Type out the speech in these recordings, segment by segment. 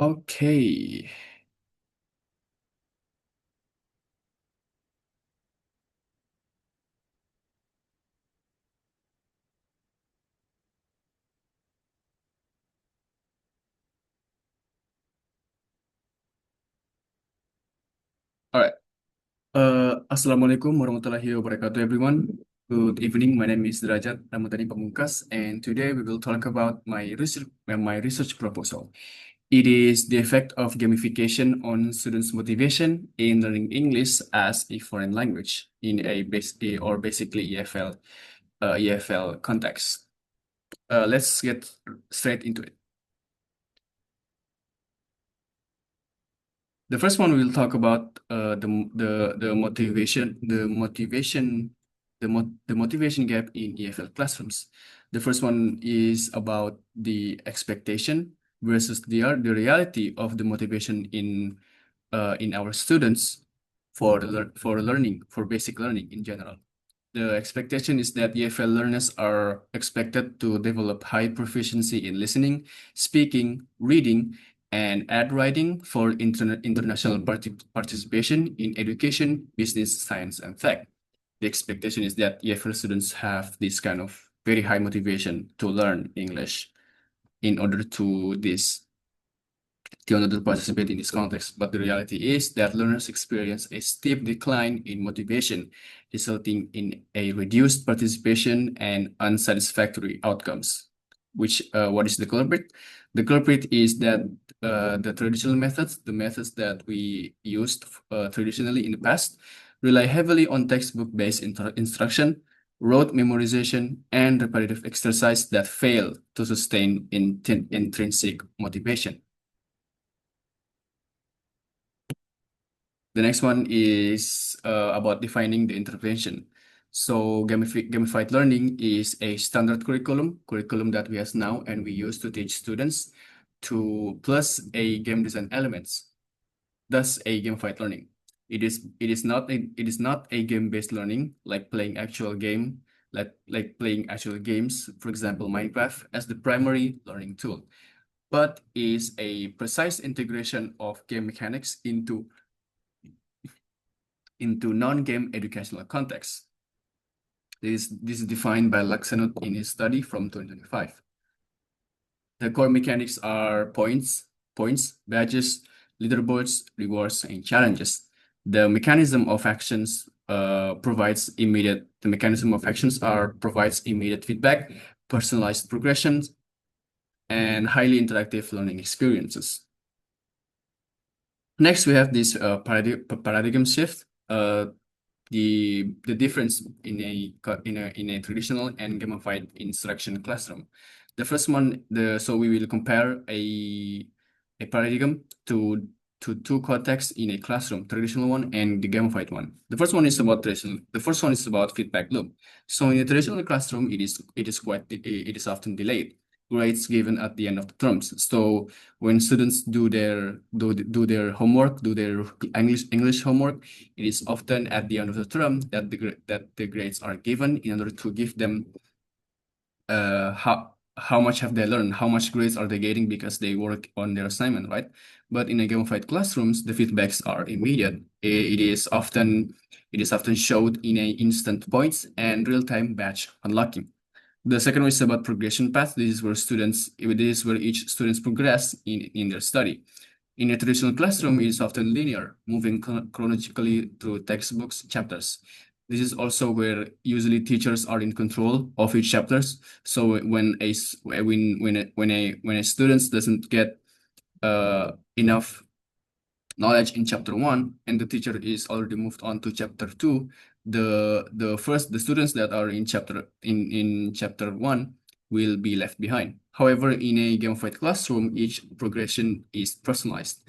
Okay. All right. Assalamualaikum warahmatullahi wabarakatuh, everyone. Good evening. My name is Drajat Ramadhani Pamungkas, and today we will talk about my research proposal. It is the effect of gamification on students' motivation in learning English as a foreign language in a basically EFL context. Let's get straight into it. The first one we'll talk about the motivation gap in EFL classrooms. The first one is about the expectation versus the reality of the motivation in our students for learning, for basic learning in general. The expectation is that EFL learners are expected to develop high proficiency in listening, speaking, reading, and ad writing for international participation in education, business, science, and tech. The expectation is that EFL students have this kind of very high motivation to learn English in order to participate in this context. But the reality is that learners experience a steep decline in motivation, resulting in a reduced participation and unsatisfactory outcomes. What is the culprit? The culprit is that the traditional methods, the methods that we used traditionally in the past, rely heavily on textbook-based instruction, rote memorization, and repetitive exercise that fail to sustain intrinsic motivation. The next one is about defining the intervention. So gamified learning is a standard curriculum that we have now and we use to teach students to plus a game design elements. Thus a gamified learning. It is not a game-based learning like playing actual game, like playing actual games, for example, Minecraft, as the primary learning tool, but is a precise integration of game mechanics into non-game educational contexts. This is defined by Laxanut in his study from 2025. The core mechanics are points, badges, leaderboards, rewards, and challenges. The mechanism of actions provides immediate feedback, personalized progressions, and highly interactive learning experiences. Next, we have this paradigm shift. The difference in a traditional and gamified instruction classroom. The first one, so we will compare a paradigm to two contexts in a classroom, traditional one and the gamified one. The first one is about traditional. The first one is about feedback loop. So in a traditional classroom, it is often delayed. Grades given at the end of the terms. So when students do their homework, do their English homework, it is often at the end of the term that the grades are given in order to give them how much have they learned, how much grades are they getting because they work on their assignment, right? But in a gamified classrooms, the feedbacks are immediate. It is often showed in a instant points and real-time batch unlocking. The second one is about progression path. This is where each students progress in their study. In a traditional classroom, it is often linear, moving chronologically through textbooks chapters. This is also where usually teachers are in control of each chapters. So when a student doesn't get enough knowledge in chapter 1 and the teacher is already moved on to chapter 2, the students that are in chapter 1 will be left behind. However, in a gamified classroom, each progression is personalized.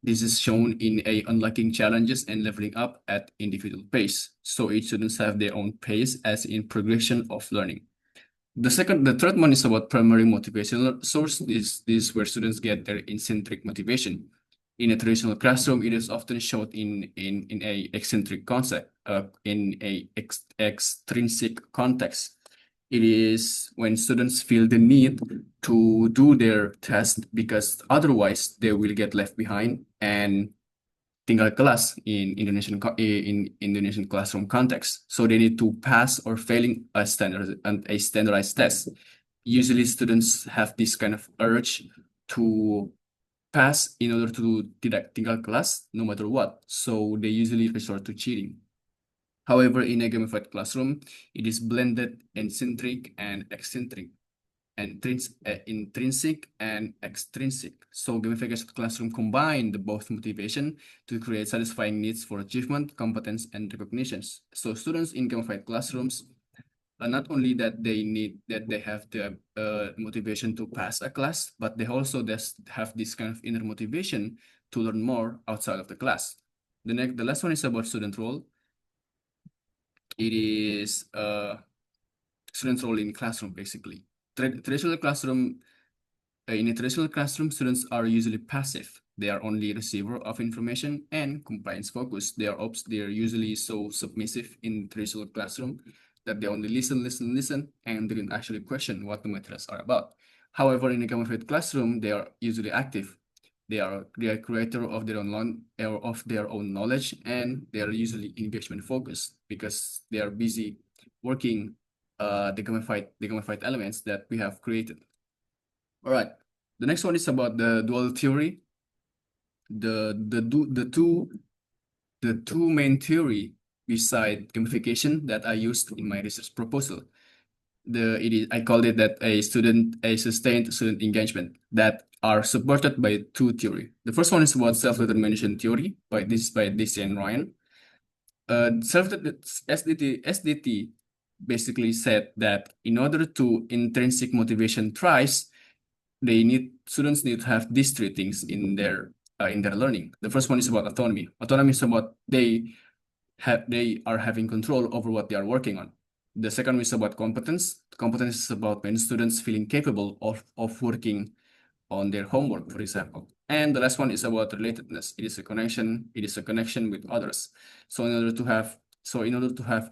This is shown in a unlocking challenges and leveling up at individual pace. So each students have their own pace as in progression of learning. The third one is about primary motivational source. This is where students get their intrinsic motivation. In a traditional classroom, it is often shown in a eccentric concept, in a extrinsic context. It is when students feel the need to do their test, because otherwise they will get left behind and tinggal kelas in Indonesian classroom context. So they need to pass or failing a standardized test. Usually students have this kind of urge to pass in order to tidak tinggal kelas no matter what. So they usually resort to cheating. However, in a gamified classroom, it is blended intrinsic and eccentric, intrinsic and extrinsic. So gamification classroom combine the both motivation to create satisfying needs for achievement, competence, and recognitions. So students in gamified classrooms, not only that they have the motivation to pass a class, but they also just have this kind of inner motivation to learn more outside of the class. The last one is about student role. It is student role in classroom, basically. Traditional classroom, in a traditional classroom, students are usually passive. They are only receiver of information and compliance focused. They are usually so submissive in traditional classroom that they only listen, and didn't actually question what the materials are about. However, in a gamified classroom, they are usually active. They are creator of their own knowledge, and they are usually engagement focused because they are busy working the gamified elements that we have created. All right. The next one is about the dual theory. The two main theory beside gamification that I used in my research proposal. I called it that a sustained student engagement that are supported by two theory. The first one is about self-determination theory by Dicey and Ryan. SDT basically said that in order to intrinsic motivation thrives, students need to have these three things in their learning. The first one is about autonomy. Autonomy is about they are having control over what they are working on. The second is about competence. Competence is about when students feeling capable of working on their homework, for example. And the last one is about relatedness. It is a connection. It is a connection with others. So in order to have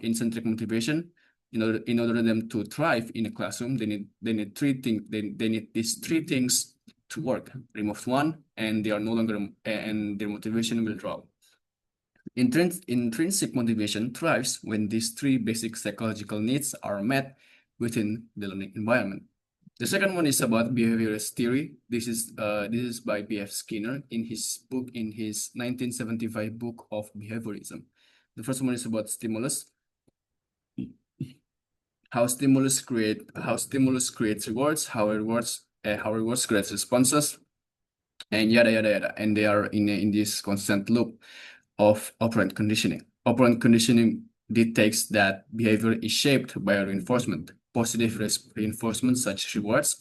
intrinsic motivation, in order for them to thrive in a classroom, they need three things. They need these three things to work. Remove one, and they are no longer, and their motivation will drop. Intrinsic motivation thrives when these three basic psychological needs are met within the learning environment. The second one is about behaviorist theory. This is by B.F. Skinner in his 1975 book of behaviorism. The first one is about stimulus. How stimulus creates rewards, how rewards creates responses, and yada yada yada. And they are in this constant loop of operant conditioning. Operant conditioning dictates that behavior is shaped by reinforcement. Positive reinforcement such as rewards.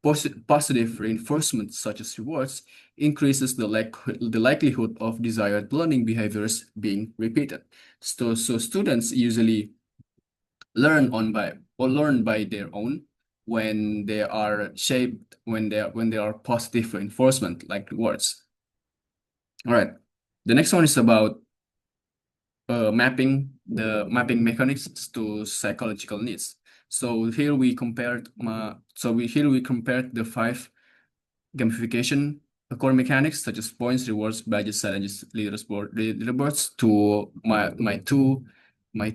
Positive reinforcement such as rewards increases the likelihood of desired learning behaviors being repeated. So students usually learn by their own when they are shaped, when they are positive reinforcement like rewards. All right. The next one is about mapping mechanics to psychological needs. So here we compared the 5 gamification core mechanics such as points, rewards, badges, challenges, leaderboards to my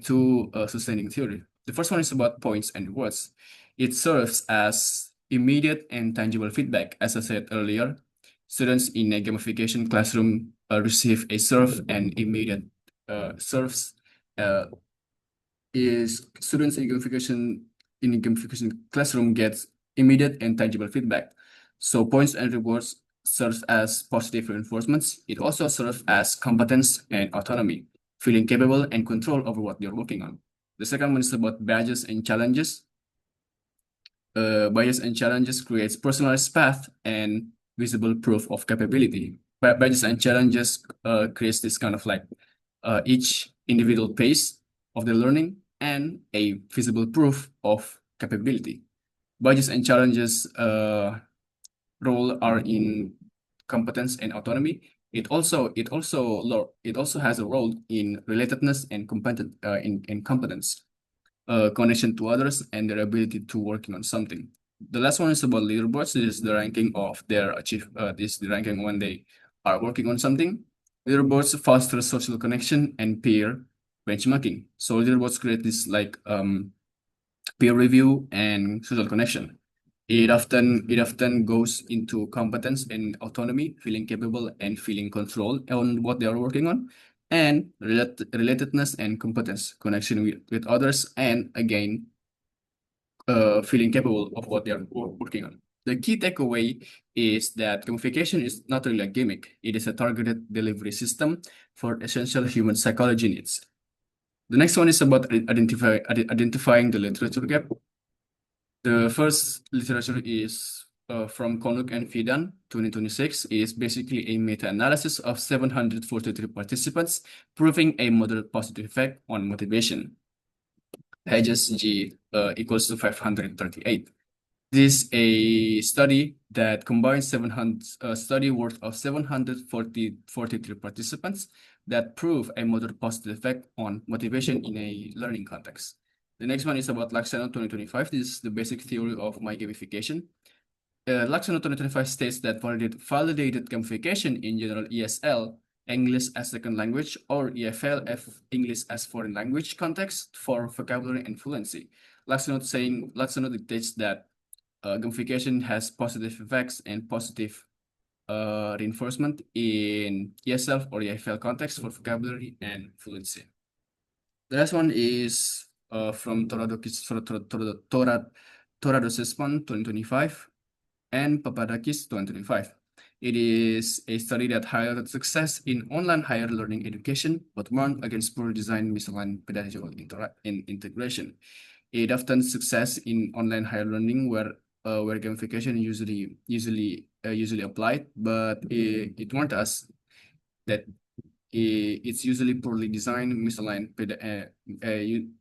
two sustaining theory. The first one is about points and rewards. It serves as immediate and tangible feedback. As I said earlier, students in a gamification classroom receive a serve and immediate serves. Students in gamification classroom gets immediate and tangible feedback. So points and rewards serves as positive reinforcements. It also serves as competence and autonomy, feeling capable and control over what you're working on. The second one is about badges and challenges. Badges and challenges creates personalized path and visible proof of capability. Badges and challenges creates this kind of like each individual pace of the learning and a visible proof of capability. Badges and challenges role are in competence and autonomy. It also has a role in relatedness and competence, connection to others, and their ability to working on something. The last one is about leaderboards. This is the ranking of their this is the ranking when they are working on something. Leaderboards foster social connection and peer benchmarking. So leaderboards create this like peer review and social connection. It often goes into competence and autonomy, feeling capable and feeling control on what they are working on, and relatedness and competence, connection with others, and again, feeling capable of what they are working on. The key takeaway is that gamification is not really a gimmick. It is a targeted delivery system for essential human psychology needs. The next one is about identifying the literature gap. The first literature is from Konuk and Fidan, 2026, is basically a meta-analysis of 743 participants, proving a moderate positive effect on motivation. Hedges G equals to 538. This is a study that combines 700 study worth of 743 participants that prove a moderate positive effect on motivation in a learning context. The next one is about Laksana 2025. This is the basic theory of my gamification. Laksana 2025 states that validated gamification in general ESL, English as second language, or EFL, English as foreign language context for vocabulary and fluency. Laksana dictates that gamification has positive effects and positive reinforcement in ESL or EFL context for vocabulary and fluency. The last one is from Toradosispan 2025 and Papadakis 2025. It is a study that highlighted success in online higher learning education, but warned against poor design, misaligned pedagogical integration. It often success in online higher learning where gamification usually applied, but it warned us that it's usually poorly designed, misaligned.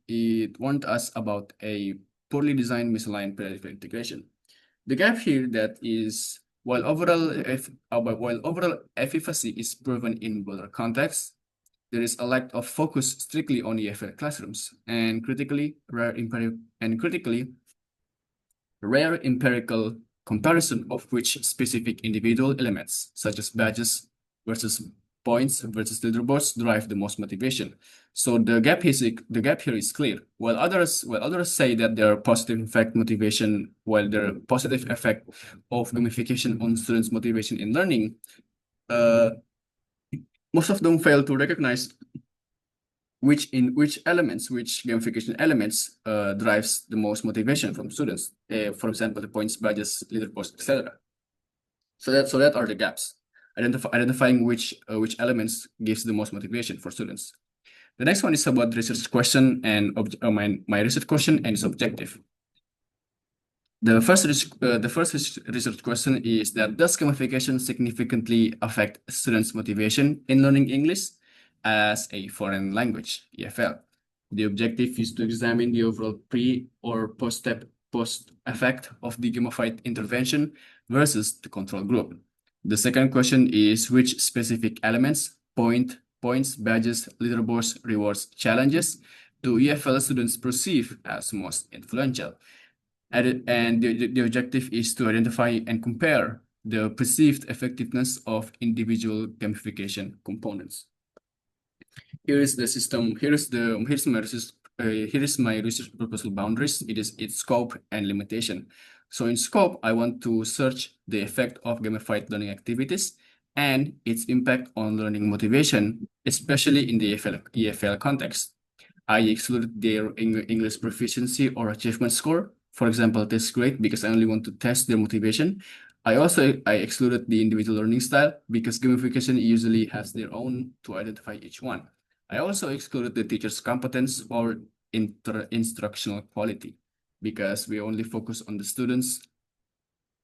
It warned us about a poorly designed, misaligned pedagogical integration. The gap here that is while overall efficacy is proven in broader contexts, there is a lack of focus strictly on EFL classrooms and critically rare empirical comparison of which specific individual elements, such as badges versus points versus leaderboards, drive the most motivation. So the gap here is clear. While others say that there are positive effect motivation, while there are positive effect of gamification on students' motivation in learning, most of them fail to recognize which gamification elements drives the most motivation from students. For example, the points, badges, leaderboards, etc. So that are the gaps. Identifying which elements gives the most motivation for students. The next one is about research question and my research question and its objective. The first research question is that does gamification significantly affect students' motivation in learning English as a foreign language, EFL? The objective is to examine the overall pre or post effect of the gamified intervention versus the control group. The second question is which specific elements, points, badges, leaderboards, rewards, challenges do EFL students perceive as most influential? And the objective is to identify and compare the perceived effectiveness of individual gamification components. Here is the system. Here is my research proposal boundaries. It is its scope and limitation. So in scope, I want to search the effect of gamified learning activities and its impact on learning motivation, especially in the EFL context. I excluded their English proficiency or achievement score. For example, test grade because I only want to test their motivation. I excluded the individual learning style because gamification usually has their own to identify each one. I also excluded the teacher's competence or instructional quality because we only focus on the students'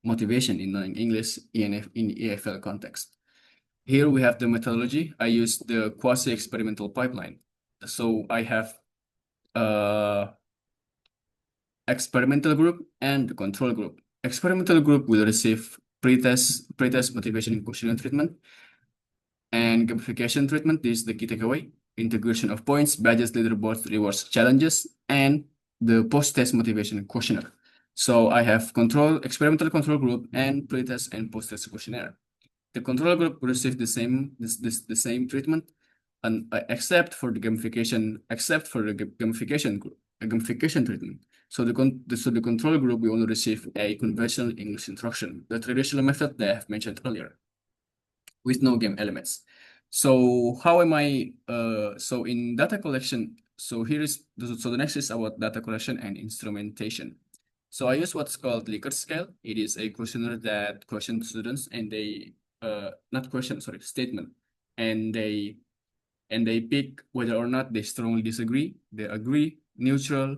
motivation in learning English in EFL context. Here we have the methodology. I used the quasi-experimental pipeline. So I have experimental group and the control group. Experimental group will receive pretest motivation and questionnaire treatment and gamification treatment. This is the key takeaway. Integration of points, badges, leaderboards, rewards, challenges, and the post-test motivation questionnaire. So I have experimental control group and pretest and post-test questionnaire. The control group received the same treatment, and except for the gamification treatment. So the control group we only receive a conventional English instruction, the traditional method that I have mentioned earlier, with no game elements. So how am I? So in data collection, so the next is about data collection and instrumentation. So I use what's called Likert scale. It is a questionnaire that questions students, and they not question, sorry, statement, and they pick whether or not they strongly disagree, they agree, neutral,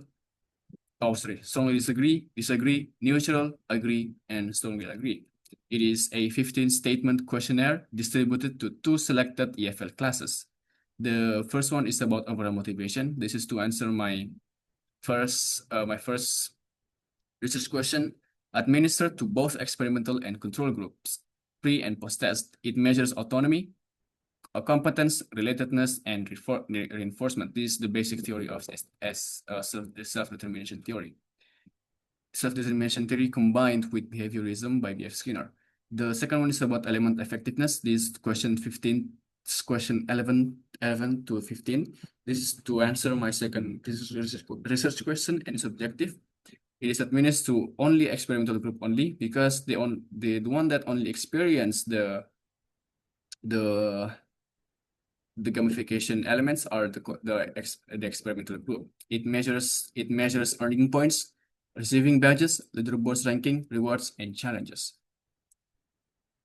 oh sorry, strongly disagree, neutral, agree, and strongly agree. It is a 15-statement questionnaire distributed to 2 selected EFL classes. The first one is about overall motivation. This is to answer my first research question, administered to both experimental and control groups, pre and post-test. It measures autonomy, competence, relatedness, and reinforcement. This is the basic theory of self-determination theory. Self-determination theory combined with behaviorism by B.F. Skinner. The second one is about element effectiveness. This is question 15, question 11 to 15. This is to answer my second research question, and it's objective. It is administered to only experimental group only, because the one that only experienced the gamification elements are the experimental group. It measures earning points, receiving badges, leaderboards ranking, rewards, and challenges.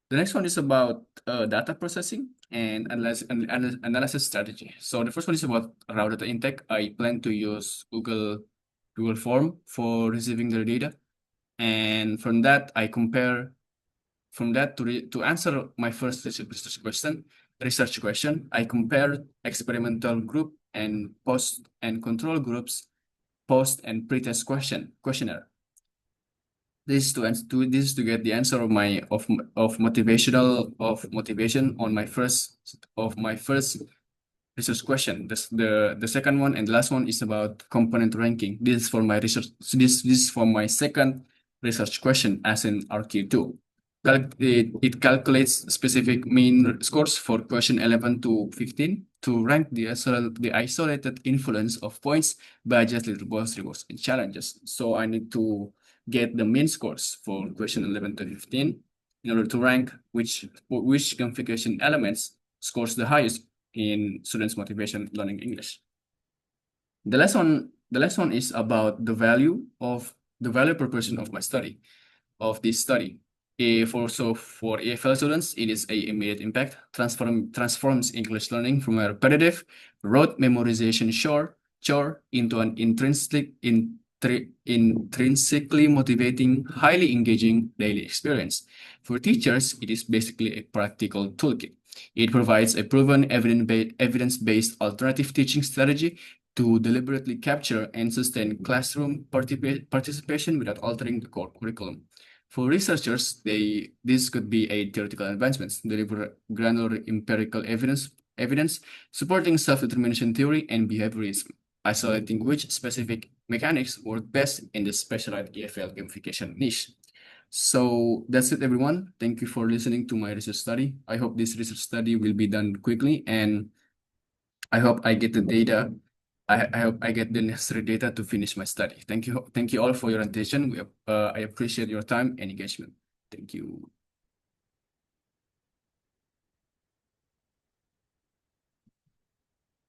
The next one is about data processing and analysis strategy. So the first one is about raw data intake. I plan to use Google Form for receiving the data, and from that I compare. From that, to answer my first research question, I compared experimental group and post and control groups post and pretest questionnaire. This is to get the answer of motivation on my first research question. The second one and the last one is about component ranking. This is for my research. This is for my second research question as in RQ2. It calculates specific mean scores for question 11 to 15 to rank the isolated influence of points, badges, leaderboards, rewards, and challenges. So I need to get the mean scores for question 11 to 15 in order to rank which gamification elements scores the highest in students' motivation learning English. The last one is about the value proposition of this study. For EFL students, it is a immediate impact, transforms English learning from a repetitive, rote memorization chore into an intrinsically motivating, highly engaging daily experience. For teachers, it is basically a practical toolkit. It provides a proven evidence-based alternative teaching strategy to deliberately capture and sustain classroom participation without altering the core curriculum. For researchers, this could be a theoretical advancements, deliver granular empirical evidence supporting self-determination theory and behaviorism, isolating which specific mechanics work best in the specialized EFL gamification niche. So that's it, everyone. Thank you for listening to my research study. I hope this research study will be done quickly, and I hope I get the data. I hope I get the necessary data to finish my study. Thank you all for your attention. I appreciate your time and engagement. Thank you.